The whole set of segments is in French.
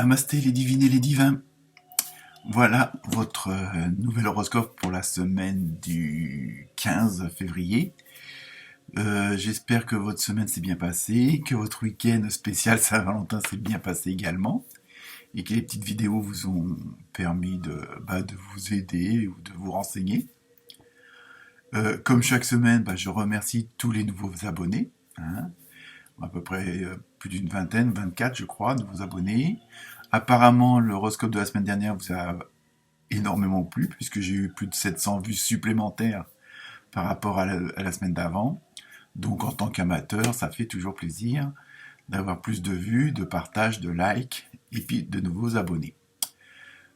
Namasté les divines et les divins. Voilà votre nouvel horoscope pour la semaine du 15 février. J'espère que votre semaine s'est bien passée, que votre week-end spécial Saint-Valentin s'est bien passé également, et que les petites vidéos vous ont permis de vous aider ou de vous renseigner. Comme chaque semaine, je remercie tous les nouveaux abonnés. À peu près plus d'une vingtaine, 24 je crois, de nouveaux abonnés. Apparemment, l'horoscope de la semaine dernière vous a énormément plu, puisque j'ai eu plus de 700 vues supplémentaires par rapport à la semaine d'avant. Donc en tant qu'amateur, ça fait toujours plaisir d'avoir plus de vues, de partages, de likes, et puis de nouveaux abonnés.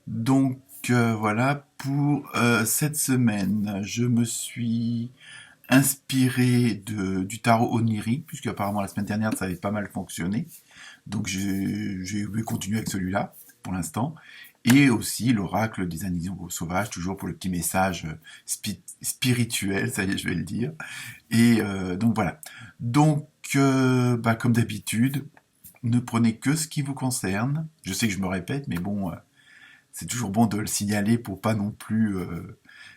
Donc voilà, pour cette semaine, je me suis inspiré du tarot onirique, puisque apparemment la semaine dernière ça avait pas mal fonctionné. Donc j'ai continuer avec celui-là pour l'instant. Et aussi l'oracle des animaux sauvages, toujours pour le petit message spirituel, ça y est, je vais le dire. Et donc voilà. Donc, comme d'habitude, ne prenez que ce qui vous concerne. Je sais que je me répète, mais bon, c'est toujours bon de le signaler pour pas non plus,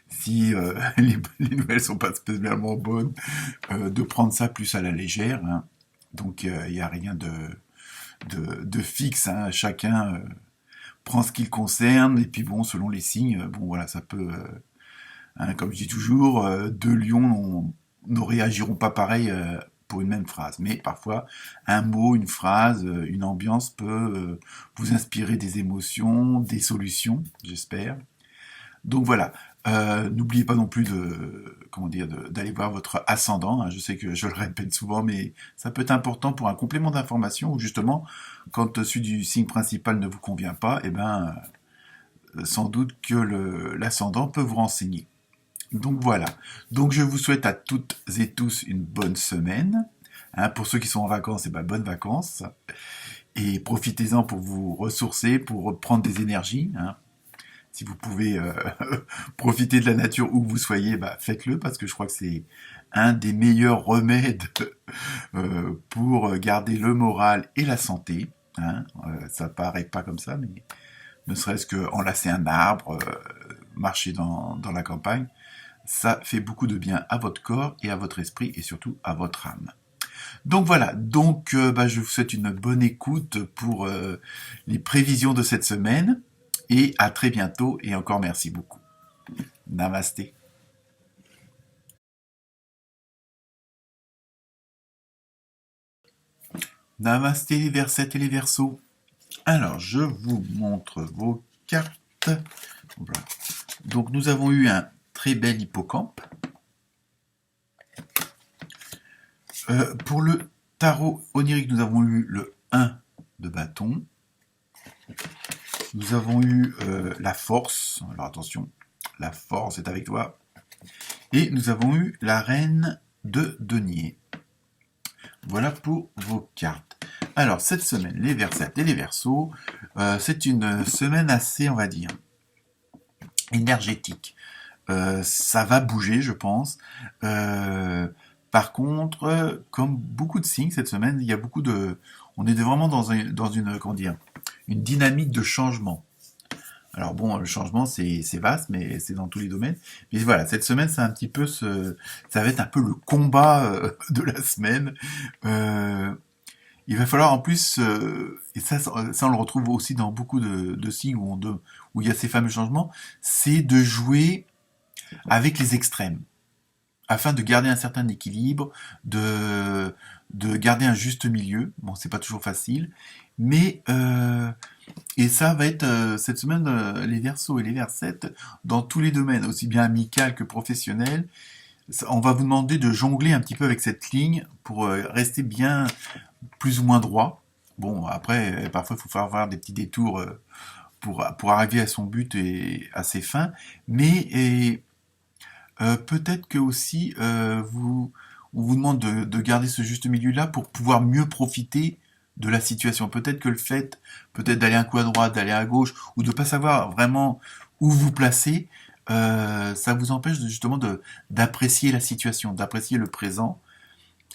si les nouvelles sont pas spécialement bonnes, de prendre ça plus à la légère. Donc, il n'y a rien de fixe. Chacun prend ce qui le concerne, et puis bon, selon les signes, voilà, ça peut, comme je dis toujours, deux lions ne réagiront pas pareil pour une même phrase, mais parfois un mot, une phrase, une ambiance peut vous inspirer des émotions, des solutions, j'espère. Donc voilà, n'oubliez pas non plus d'aller voir votre ascendant. Je sais que je le répète souvent, mais ça peut être important pour un complément d'information, ou justement, quand celui du signe principal ne vous convient pas, sans doute que l'ascendant peut vous renseigner. Donc voilà. Donc je vous souhaite à toutes et tous une bonne semaine. Pour ceux qui sont en vacances, bonnes vacances. Et profitez-en pour vous ressourcer, pour reprendre des énergies. Si vous pouvez profiter de la nature où que vous soyez, faites-le, parce que je crois que c'est un des meilleurs remèdes pour garder le moral et la santé. Ça paraît pas comme ça, mais ne serait-ce qu'enlacer un arbre, marcher dans la campagne, ça fait beaucoup de bien à votre corps et à votre esprit, et surtout à votre âme. Donc voilà, je vous souhaite une bonne écoute pour les prévisions de cette semaine, et à très bientôt, et encore merci beaucoup. Namasté. Namasté les Versettes et les Verseaux. Alors, je vous montre vos cartes. Voilà. Donc nous avons eu un très bel hippocampe. Pour le tarot onirique, nous avons eu le 1 de bâton. Nous avons eu la force. Alors attention, la force est avec toi. Et nous avons eu la reine de denier. Voilà pour vos cartes. Alors cette semaine, les Versettes et les Verseaux, c'est une semaine assez, on va dire, énergétique. Ça va bouger, je pense. Par contre, comme beaucoup de signes cette semaine, il y a on est vraiment dans une une dynamique de changement. Alors bon, le changement c'est vaste, mais c'est dans tous les domaines. Mais voilà, cette semaine c'est un petit peu ça va être un peu le combat de la semaine. Il va falloir en plus, et ça on le retrouve aussi dans beaucoup de signes où il y a ces fameux changements, c'est de jouer avec les extrêmes, afin de garder un certain équilibre, de garder un juste milieu. Bon, c'est pas toujours facile, mais et ça va être cette semaine les Verseaux et les Versettes dans tous les domaines, aussi bien amical que professionnel. On va vous demander de jongler un petit peu avec cette ligne pour rester bien plus ou moins droit. Bon, après, parfois, il faut faire avoir des petits détours pour arriver à son but et à ses fins, mais peut-être que aussi on vous demande de garder ce juste milieu-là pour pouvoir mieux profiter de la situation. Peut-être que le fait, d'aller un coup à droite, d'aller à gauche, ou de pas savoir vraiment où vous placer, ça vous empêche justement d'apprécier la situation, d'apprécier le présent.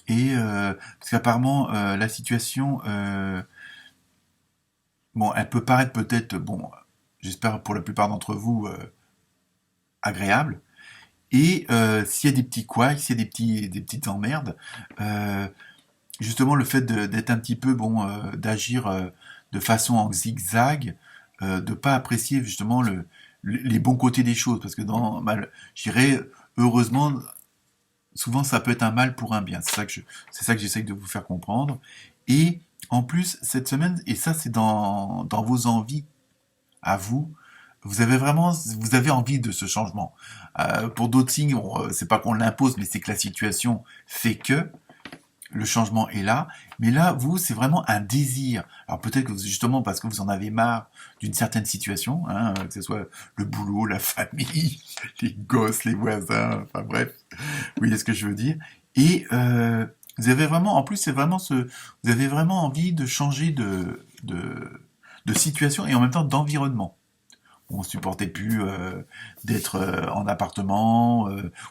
Et parce qu'apparemment la situation Bon, elle peut paraître peut-être, bon, j'espère pour la plupart d'entre vous, agréable. Et s'il y a des petits couacs, s'il y a des petites emmerdes, euh, justement le fait d'être un petit peu, bon, d'agir de façon en zigzag, de pas apprécier justement les bons côtés des choses, parce que je dirais, heureusement, souvent ça peut être un mal pour un bien. C'est ça que j'essaye de vous faire comprendre. Et en plus, cette semaine, et ça c'est dans vos envies à vous, vous avez envie de ce changement. Pour d'autres signes, c'est pas qu'on l'impose, mais c'est que la situation fait que le changement est là. Mais là, vous, c'est vraiment un désir. Alors peut-être que justement parce que vous en avez marre d'une certaine situation, hein, que ce soit le boulot, la famille, les gosses, les voisins, enfin bref, vous voyez ce que je veux dire. Et vous avez vraiment, en plus, vous avez vraiment envie de changer de situation et en même temps d'environnement. On supportait plus d'être en appartement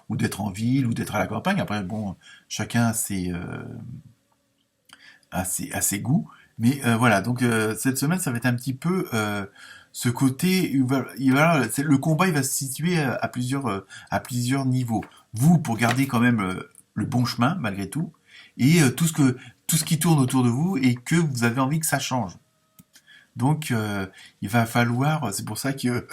ou d'être en ville ou d'être à la campagne. Après, bon, chacun a ses goûts. Mais voilà, donc cette semaine, ça va être un petit peu ce côté. Le combat, il va se situer à plusieurs niveaux. Vous, pour garder quand même le bon chemin, malgré tout, et tout ce qui tourne autour de vous et que vous avez envie que ça change. Donc, il va falloir, c'est pour ça que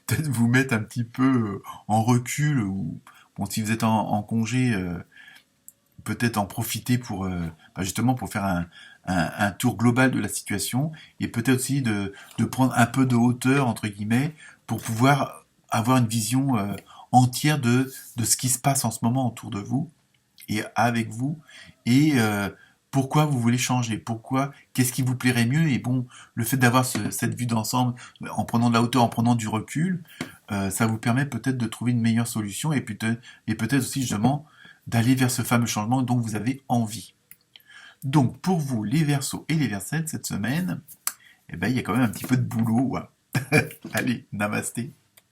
peut-être vous mettre un petit peu en recul ou bon, si vous êtes en congé, peut-être en profiter pour justement pour faire un tour global de la situation et peut-être aussi de prendre un peu de hauteur entre guillemets pour pouvoir avoir une vision entière de ce qui se passe en ce moment autour de vous et avec vous et pourquoi vous voulez changer, pourquoi, qu'est-ce qui vous plairait mieux et bon, le fait d'avoir cette vue d'ensemble en prenant de la hauteur, en prenant du recul, ça vous permet peut-être de trouver une meilleure solution et peut-être aussi justement d'aller vers ce fameux changement dont vous avez envie. Donc pour vous, les Verseaux et les Versettes cette semaine, eh ben, il y a quand même un petit peu de boulot. Ouais. Allez, namasté.